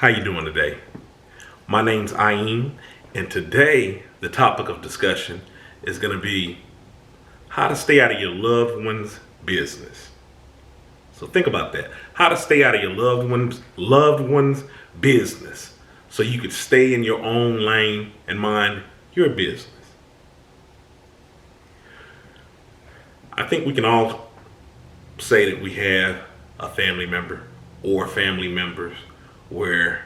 How you doing today? My name's Ayin, and today the topic of discussion is going to be how to stay out of your loved one's business. So think about that. How to stay out of your loved one's business so you could stay in your own lane and mind your business. I think we can all say that we have a family member or family members where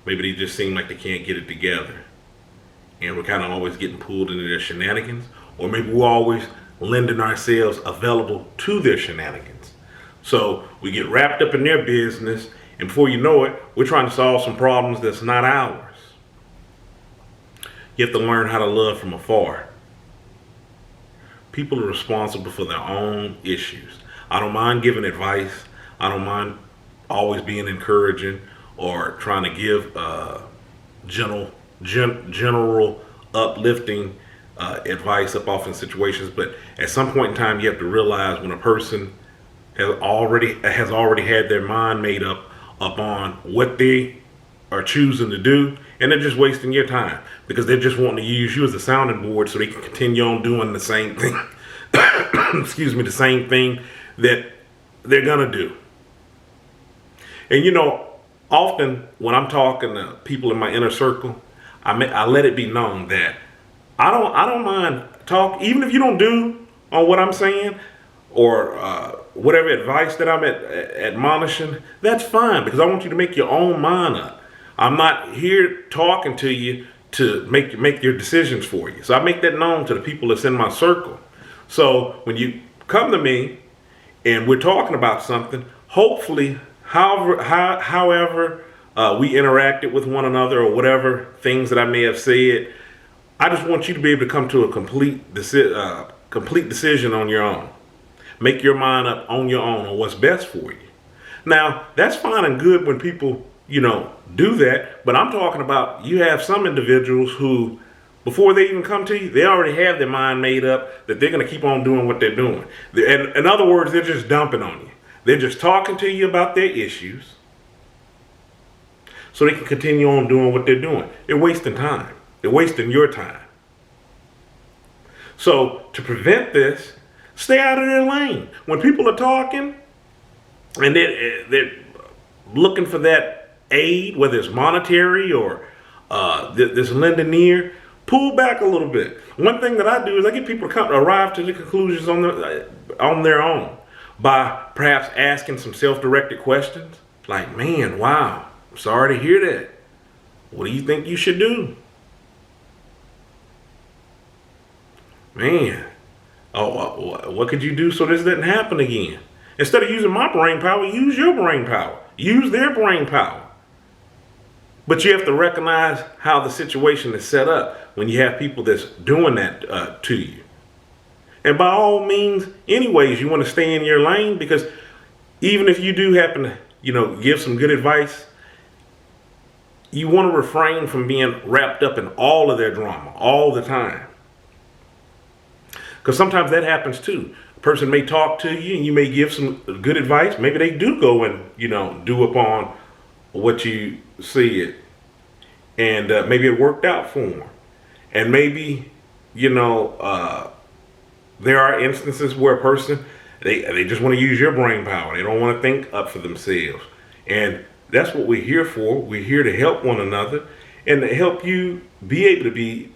maybe they just seem like they can't get it together, and we're kind of always getting pulled into their shenanigans, or maybe we're always lending ourselves available to their shenanigans. So we get wrapped up in their business, and before you know it, we're trying to solve some problems that's not ours. You have to learn how to love from afar. People are responsible for their own issues. I don't mind giving advice. I don't mind always being encouraging or trying to give general uplifting advice up off in situations. But at some point in time, you have to realize when a person has already had their mind made up on what they are choosing to do, and they're just wasting your time because they're just wanting to use you as a sounding board so they can continue on doing the same thing. The same thing that they're gonna do. And often when I'm talking to people in my inner circle, I let it be known that I don't mind talk, even if you don't do on what I'm saying or whatever advice that I'm admonishing. That's fine, because I want you to make your own mind up. I'm not here talking to you to make your decisions for you. So I make that known to the people that's in my circle. So when you come to me and we're talking about something, hopefully, however we interacted with one another or whatever things that I may have said, I just want you to be able to come to a complete decision on your own. Make your mind up on your own on what's best for you. Now, that's fine and good when people, do that, but I'm talking about you have some individuals who, before they even come to you, they already have their mind made up that they're going to keep on doing what they're doing. In other words, they're just dumping on you. They're just talking to you about their issues so they can continue on doing what they're doing. They're wasting time. They're wasting your time. So to prevent this, stay out of their lane. When people are talking and they're looking for that aid, whether it's monetary or this lending ear, pull back a little bit. One thing that I do is I get people to arrive to the conclusions on their own by perhaps asking some self-directed questions like, man, wow, I'm sorry to hear that. What do you think you should do? Man, what could you do so this doesn't happen again? Instead of using my brain power, use your brain power. Use their brain power. But you have to recognize how the situation is set up when you have people that's doing that to you. And by all means, anyways, you want to stay in your lane, because even if you do happen to, give some good advice, you want to refrain from being wrapped up in all of their drama all the time. Because sometimes that happens too. A person may talk to you and you may give some good advice. Maybe they do go and, do upon what you said. And maybe it worked out for them. And maybe, there are instances where a person, they just want to use your brain power. They don't want to think up for themselves. And that's what we're here for. We're here to help one another and to help you be able to be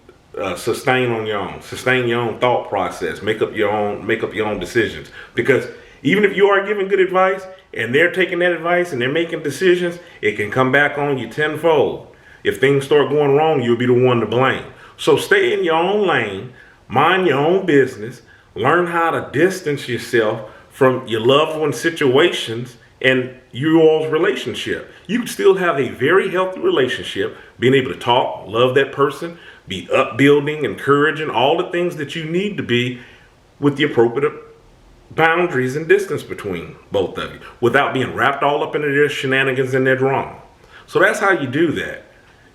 sustain your own thought process, make up your own decisions. Because even if you are giving good advice and they're taking that advice and they're making decisions, it can come back on you tenfold. If things start going wrong, you'll be the one to blame. So stay in your own lane, mind your own business, learn how to distance yourself from your loved one's situations and your all's relationship. You can still have a very healthy relationship, being able to talk, love that person, be upbuilding, encouraging, all the things that you need to be with the appropriate boundaries and distance between both of you without being wrapped all up into their shenanigans and their drama. So that's how you do that.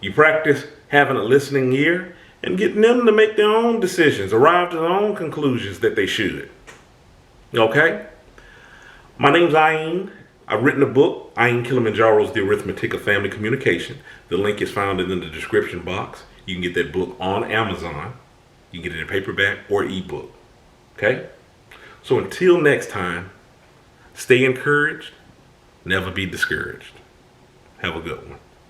You practice having a listening ear and getting them to make their own decisions, arrive to their own conclusions that they should. Okay? My name's Ayin. I've written a book, I Am Kilimanjaro's The Arithmetic of Family Communication. The link is found in the description box. You can get that book on Amazon. You can get it in paperback or ebook. Okay? So until next time, stay encouraged, never be discouraged. Have a good one.